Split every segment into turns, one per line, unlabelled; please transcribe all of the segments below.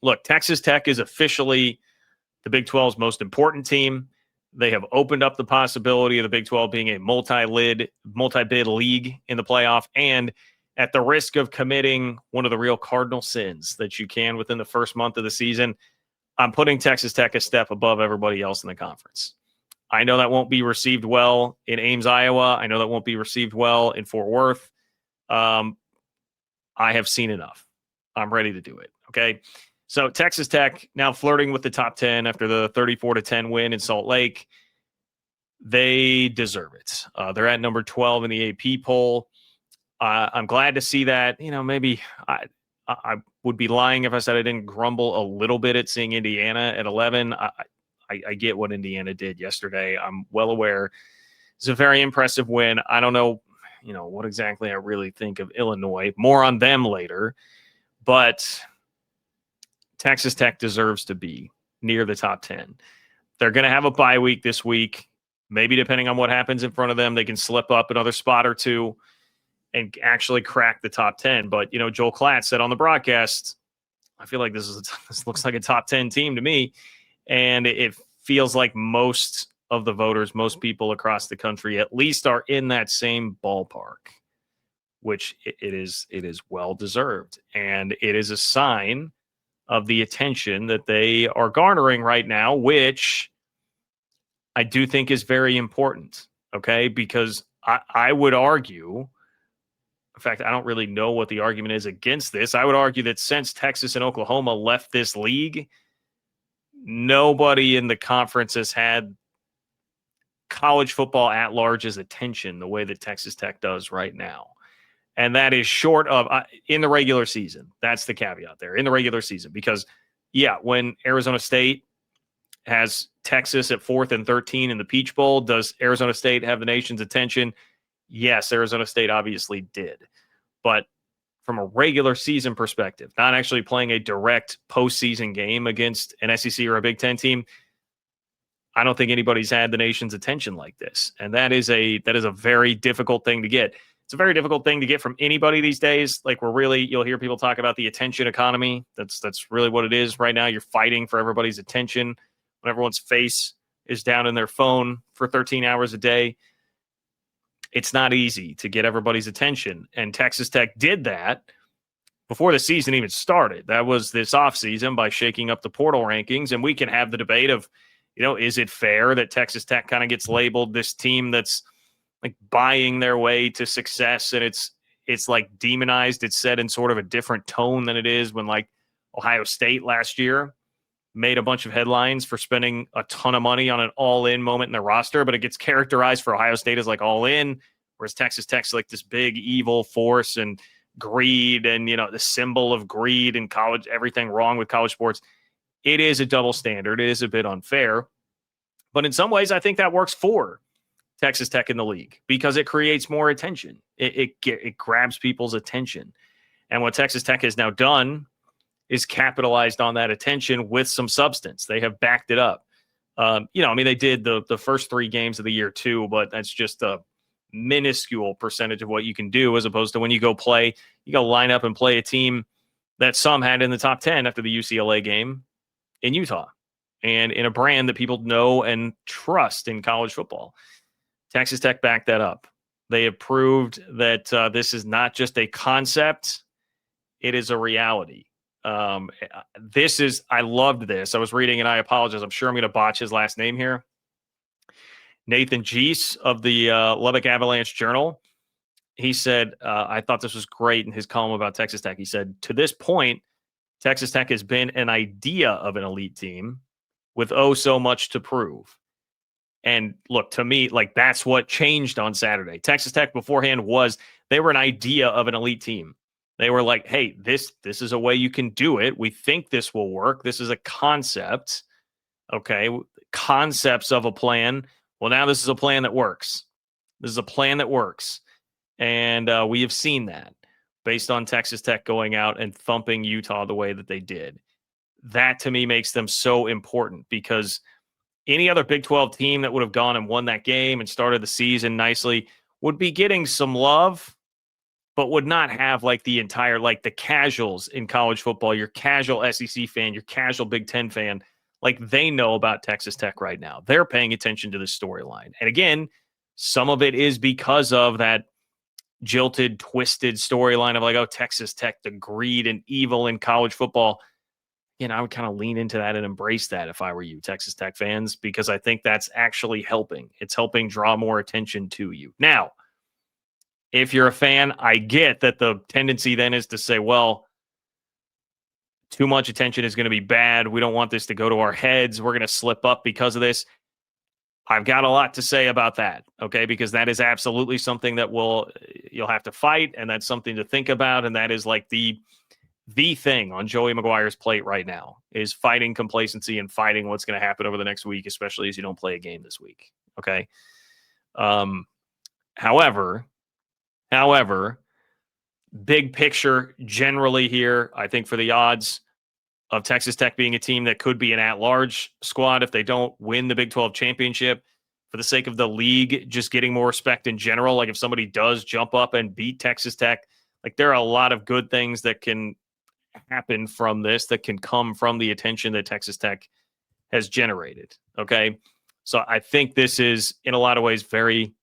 look, Texas Tech is officially the Big 12's most important team. They have opened up the possibility of the Big 12 being a multi-bid league in the playoff, and at the risk of committing one of the real cardinal sins that you can within the first month of the season, I'm putting Texas Tech a step above everybody else in the conference. I know that won't be received well in Ames, Iowa. I know that won't be received well in Fort Worth. I have seen enough. I'm ready to do it. Okay. So Texas Tech now flirting with the top 10 after the 34-10 win in Salt Lake. They deserve it. They're at number 12 in the AP poll. I'm glad to see that. Maybe I would be lying if I said I didn't grumble a little bit at seeing Indiana at 11. I get what Indiana did yesterday. I'm well aware. It's a very impressive win. I don't know, what exactly I really think of Illinois. More on them later. But Texas Tech deserves to be near the top 10. They're going to have a bye week this week. Maybe depending on what happens in front of them, they can slip up another spot or two and actually crack the top 10. But, Joel Klatt said on the broadcast, I feel like this looks like a top 10 team to me. And it feels like most of the voters, most people across the country, at least are in that same ballpark, which it is well deserved. And it is a sign of the attention that they are garnering right now, which I do think is very important. Okay. Because I would argue, in fact, I don't really know what the argument is against this. I would argue that since Texas and Oklahoma left this league, nobody in the conference has had college football at large's attention the way that Texas Tech does right now. And that is short of in the regular season. That's the caveat there, in the regular season. Because, when Arizona State has Texas at 4th and 13 in the Peach Bowl, does Arizona State have the nation's attention? Yes, Arizona State obviously did. But from a regular season perspective, not actually playing a direct postseason game against an SEC or a Big Ten team, I don't think anybody's had the nation's attention like this. And that is a very difficult thing to get. It's a very difficult thing to get from anybody these days. Like you'll hear people talk about the attention economy. That's really what it is right now. You're fighting for everybody's attention when everyone's face is down in their phone for 13 hours a day. It's not easy to get everybody's attention. And Texas Tech did that before the season even started. That was this offseason by shaking up the portal rankings. And we can have the debate of, is it fair that Texas Tech kind of gets labeled this team that's like buying their way to success, and it's like demonized. It's said in sort of a different tone than it is when like Ohio State last year made a bunch of headlines for spending a ton of money on an all-in moment in their roster, but it gets characterized for Ohio State as like all-in, whereas Texas Tech's like this big evil force and greed and, the symbol of greed in college, everything wrong with college sports. It is a double standard. It is a bit unfair, but in some ways I think that works for Texas Tech in the league because it creates more attention. It grabs people's attention. And what Texas Tech has now done is capitalized on that attention with some substance. They have backed it up. They did the first 3 games of the year too, but that's just a minuscule percentage of what you can do as opposed to when you go line up and play a team that some had in the top 10 after the UCLA game in Utah and in a brand that people know and trust in college football. Texas Tech backed that up. They have proved that this is not just a concept, it is a reality. I loved this. I was reading, and I apologize, I'm sure I'm going to botch his last name here. Nathan Geese of the Lubbock Avalanche Journal. He said, I thought this was great in his column about Texas Tech. He said, to this point, Texas Tech has been an idea of an elite team with so much to prove. And look, to me, like that's what changed on Saturday. Texas Tech beforehand they were an idea of an elite team. They were like, hey, this is a way you can do it. We think this will work. This is a concept. Okay. Concepts of a plan. Well, now this is a plan that works. This is a plan that works. And we have seen that based on Texas Tech going out and thumping Utah the way that they did. That to me makes them so important because any other Big 12 team that would have gone and won that game and started the season nicely would be getting some love, but would not have like the entire, like the casuals in college football, your casual SEC fan, your casual Big Ten fan, like they know about Texas Tech right now. They're paying attention to this storyline. And again, some of it is because of that jilted, twisted storyline of like, oh, Texas Tech, the greed and evil in college football. I would kind of lean into that and embrace that if I were you, Texas Tech fans, because I think that's actually helping. It's helping draw more attention to you. Now, if you're a fan, I get that the tendency then is to say, well, too much attention is going to be bad. We don't want this to go to our heads. We're going to slip up because of this. I've got a lot to say about that, okay? Because that is absolutely something that you'll have to fight, and that's something to think about, and that is like the thing on Joey McGuire's plate right now is fighting complacency and fighting what's going to happen over the next week, especially as you don't play a game this week, okay? However, big picture generally here, I think for the odds of Texas Tech being a team that could be an at-large squad if they don't win the Big 12 championship, for the sake of the league just getting more respect in general, like if somebody does jump up and beat Texas Tech, like there are a lot of good things that can happen from this, that can come from the attention that Texas Tech has generated, okay? So I think this is, in a lot of ways, very,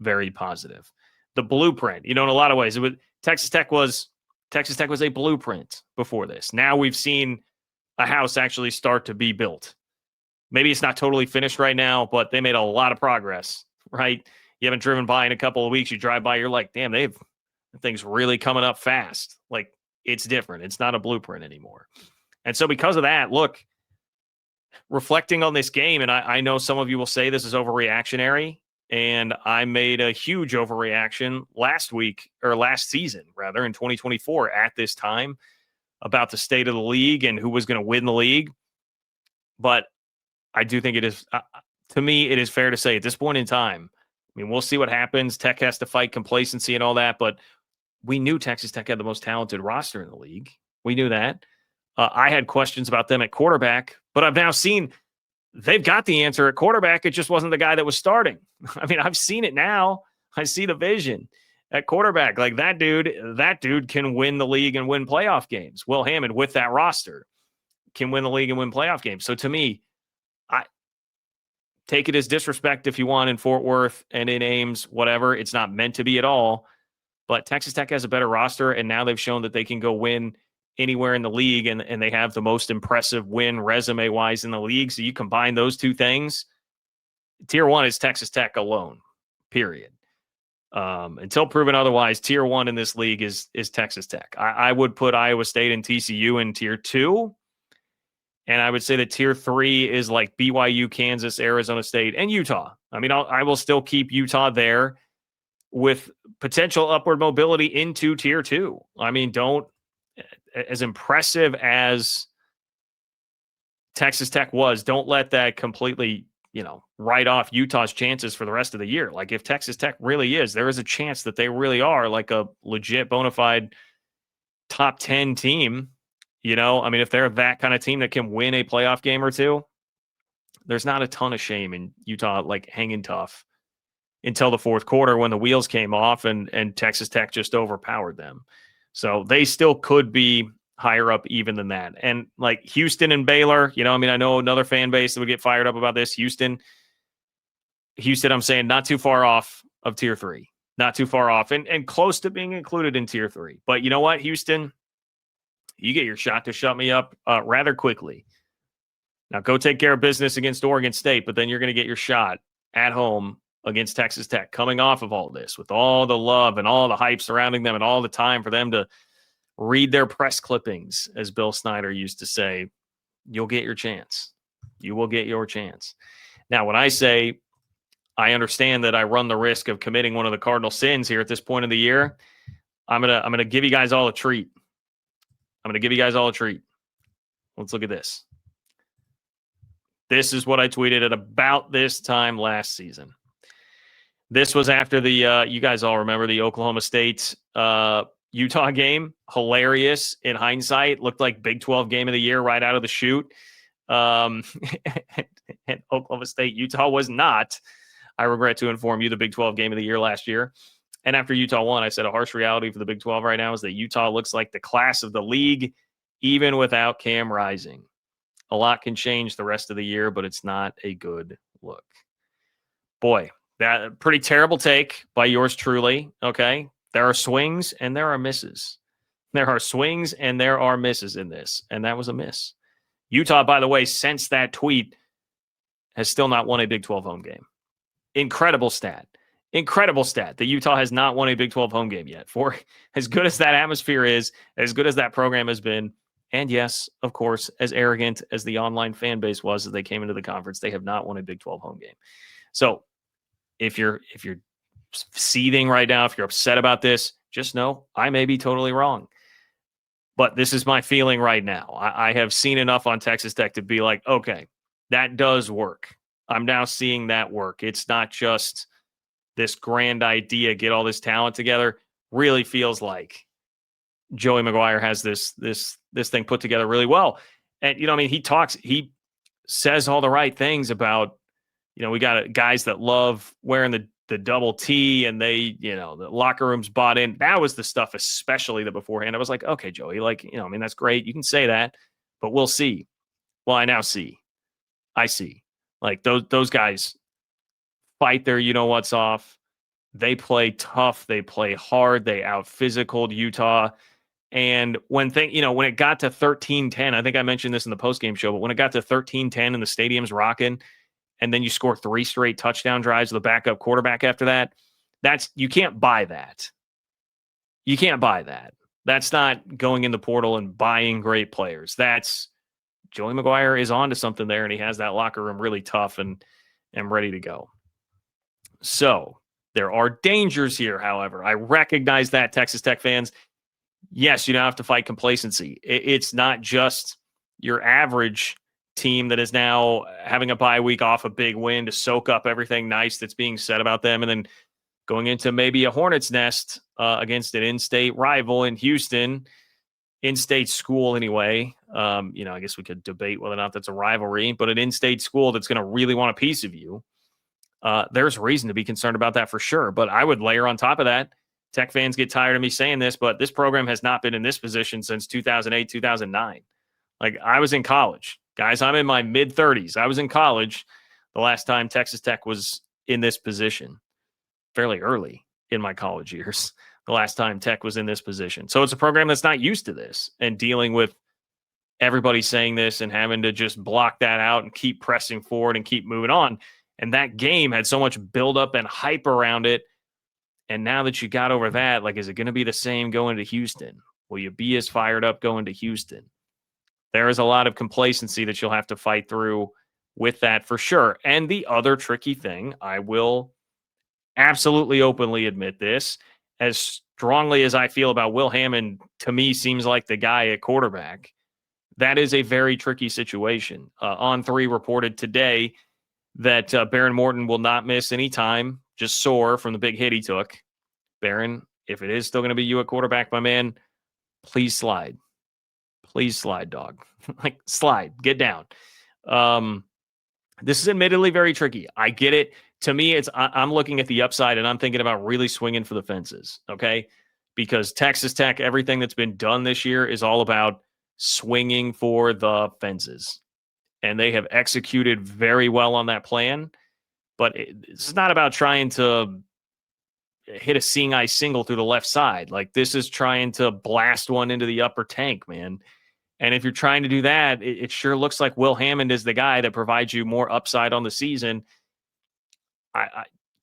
very positive. The blueprint, in a lot of ways, Texas Tech was a blueprint before this. Now we've seen a house actually start to be built. Maybe it's not totally finished right now, but they made a lot of progress, right? You haven't driven by in a couple of weeks. You drive by, you're like, damn, things really coming up fast. Like, it's different. It's not a blueprint anymore. And so because of that, look, reflecting on this game, and I know some of you will say this is overreactionary, and I made a huge overreaction last season, in 2024 at this time about the state of the league and who was going to win the league. But I do think it is, to me, it is fair to say at this point in time, I mean, we'll see what happens. Tech has to fight complacency and all that, but we knew Texas Tech had the most talented roster in the league. We knew that. I had questions about them at quarterback, but I've now seen they've got the answer at quarterback. It just wasn't the guy that was starting. I mean, I've seen it now. I see the vision at quarterback. Like that dude can win the league and win playoff games. Will Hammond with that roster can win the league and win playoff games. So to me, I take it as disrespect if you want in Fort Worth and in Ames, whatever. It's not meant to be at all. But Texas Tech has a better roster, and now they've shown that they can go win anywhere in the league, and they have the most impressive win resume-wise in the league. So you combine those two things, Tier 1 is Texas Tech alone, period. Until proven otherwise, Tier 1 in this league is Texas Tech. I would put Iowa State and TCU in Tier 2, and I would say that Tier 3 is like BYU, Kansas, Arizona State, and Utah. I mean, I will still keep Utah there with potential upward mobility into Tier 2. I mean, as impressive as Texas Tech was, don't let that completely, write off Utah's chances for the rest of the year. Like if Texas Tech really is, there is a chance that they really are like a legit bona fide top 10 team. I mean, if they're that kind of team that can win a playoff game or two, there's not a ton of shame in Utah, like hanging tough until the fourth quarter when the wheels came off and Texas Tech just overpowered them. So they still could be higher up even than that. And like Houston and Baylor, I mean, I know another fan base that would get fired up about this. Houston, I'm saying not too far off of Tier 3. Not too far off and close to being included in Tier 3. But you know what, Houston? You get your shot to shut me up rather quickly. Now go take care of business against Oregon State, but then you're going to get your shot at home against Texas Tech, coming off of all this, with all the love and all the hype surrounding them and all the time for them to read their press clippings, as Bill Snyder used to say. You'll get your chance. You will get your chance. Now, when I say I understand that I run the risk of committing one of the cardinal sins here at this point of the year, I'm gonna give you guys all a treat. Let's look at this. This is what I tweeted at about this time last season. This was after the, you guys all remember the Oklahoma State Utah game. Hilarious in hindsight. Looked like Big 12 game of the year right out of the chute. And Oklahoma State, Utah was not, I regret to inform you, the Big 12 game of the year last year. And after Utah won, I said a harsh reality for the Big 12 right now is that Utah looks like the class of the league, even without Cam Rising. A lot can change the rest of the year, but it's not a good look. Boy, that pretty terrible take by yours truly. Okay. There are swings and there are misses. There are swings and there are misses in this. And that was a miss. Utah, by the way, since that tweet, has still not won a Big 12 home game. Incredible stat. Incredible stat that Utah has not won a Big 12 home game yet. For as good as that atmosphere is, as good as that program has been, and yes, of course, as arrogant as the online fan base was as they came into the conference, they have not won a Big 12 home game. So if you're seething right now, if you're upset about this, just know I may be totally wrong. But this is my feeling right now. I have seen enough on Texas Tech to be like, okay, that does work. I'm now seeing that work. It's not just this grand idea, get all this talent together. Really feels like Joey McGuire has this thing put together really well. And, I mean, he says all the right things about, we got guys that love wearing the double T and they, the locker rooms bought in. That was the stuff, especially that beforehand. I was like, okay, Joey, I mean, that's great. You can say that, but we'll see. Well, I now see. I see. Like those guys fight their what's off. They play tough. They play hard. They out-physicaled Utah. And when it got to 13-10, I think I mentioned this in the postgame show, but when it got to 13-10 and the stadium's rocking, and then you score 3 straight touchdown drives with a backup quarterback after that, you can't buy that. You can't buy that. That's not going in the portal and buying great players. That's Joey McGuire is on to something there, and he has that locker room really tough and ready to go. So there are dangers here, however. I recognize that, Texas Tech fans. Yes, you don't have to fight complacency. It's not just your average team that is now having a bye week off a big win to soak up everything nice that's being said about them and then going into maybe a hornet's nest against an in-state rival in Houston, in-state school anyway. I guess we could debate whether or not that's a rivalry, but an in-state school that's going to really want a piece of you. There's reason to be concerned about that for sure. But I would layer on top of that, Tech fans get tired of me saying this, but this program has not been in this position since 2008, 2009. Like, I was in college. Guys, I'm in my mid-30s. I was in college the last time Texas Tech was in this position. Fairly early in my college years, the last time Tech was in this position. So it's a program that's not used to this and dealing with everybody saying this and having to just block that out and keep pressing forward and keep moving on. And that game had so much buildup and hype around it. And now that you got over that, is it going to be the same going to Houston? Will you be as fired up going to Houston? There is a lot of complacency that you'll have to fight through with that for sure. And the other tricky thing, I will absolutely openly admit this, as strongly as I feel about Will Hammond, to me seems like the guy at quarterback. That is a very tricky situation. On3 reported today that Baron Morton will not miss any time, just sore from the big hit he took. Baron, if it is still going to be you at quarterback, my man, please slide. Please slide, dog. Slide. Get down. This is admittedly very tricky. I get it. To me, I'm looking at the upside, and I'm thinking about really swinging for the fences, okay? Because Texas Tech, everything that's been done this year is all about swinging for the fences. And they have executed very well on that plan. But it's not about trying to hit a seeing eye single through the left side. This is trying to blast one into the upper tank, man. And if you're trying to do that, it sure looks like Will Hammond is the guy that provides you more upside on the season.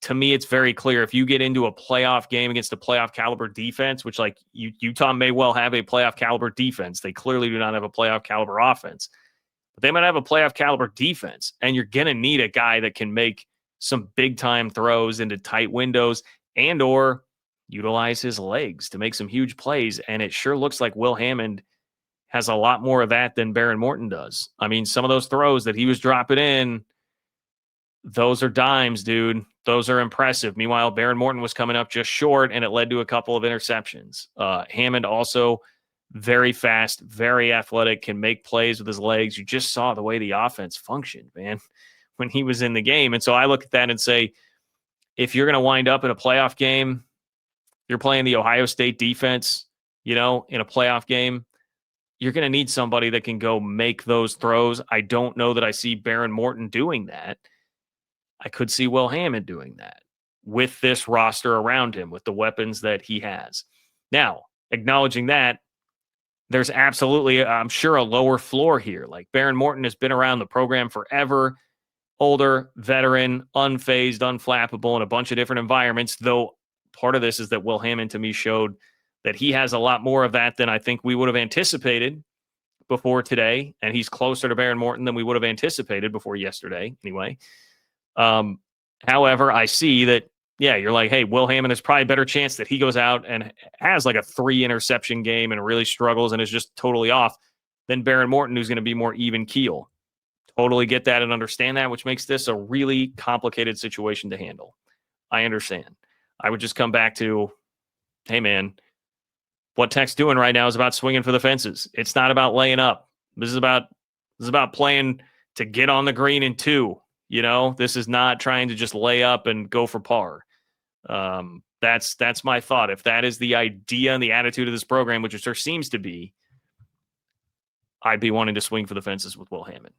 To me, it's very clear. If you get into a playoff game against a playoff caliber defense, which Utah may well have a playoff caliber defense. They clearly do not have a playoff caliber offense. But they might have a playoff caliber defense, and you're going to need a guy that can make some big-time throws into tight windows and or utilize his legs to make some huge plays. And it sure looks like Will Hammond has a lot more of that than Baron Morton does. I mean, some of those throws that he was dropping in, those are dimes, dude. Those are impressive. Meanwhile, Baron Morton was coming up just short, and it led to a couple of interceptions. Hammond also very fast, very athletic, can make plays with his legs. You just saw the way the offense functioned, man, when he was in the game. And so I look at that and say, if you're going to wind up in a playoff game You're playing the Ohio State defense, in a playoff game. You're going to need somebody that can go make those throws. I don't know that I see Baron Morton doing that. I could see Will Hammond doing that with this roster around him, with the weapons that he has. Now, acknowledging that, there's absolutely, I'm sure, a lower floor here. Like Baron Morton has been around the program forever, older, veteran, unfazed, unflappable in a bunch of different environments, though part of this is that Will Hammond to me showed that he has a lot more of that than I think we would have anticipated before today, and he's closer to Baron Morton than we would have anticipated before yesterday anyway. However, I see that, you're like, hey, Will Hammond has probably a better chance that he goes out and has like a 3 interception game and really struggles and is just totally off than Baron Morton, who's going to be more even keel. Totally get that and understand that, which makes this a really complicated situation to handle. I understand. I would just come back to, hey, man, what Tech's doing right now is about swinging for the fences. It's not about laying up. This is about playing to get on the green in 2. This is not trying to just lay up and go for par. That's my thought. If that is the idea and the attitude of this program, which there seems to be, I'd be wanting to swing for the fences with Will Hammond.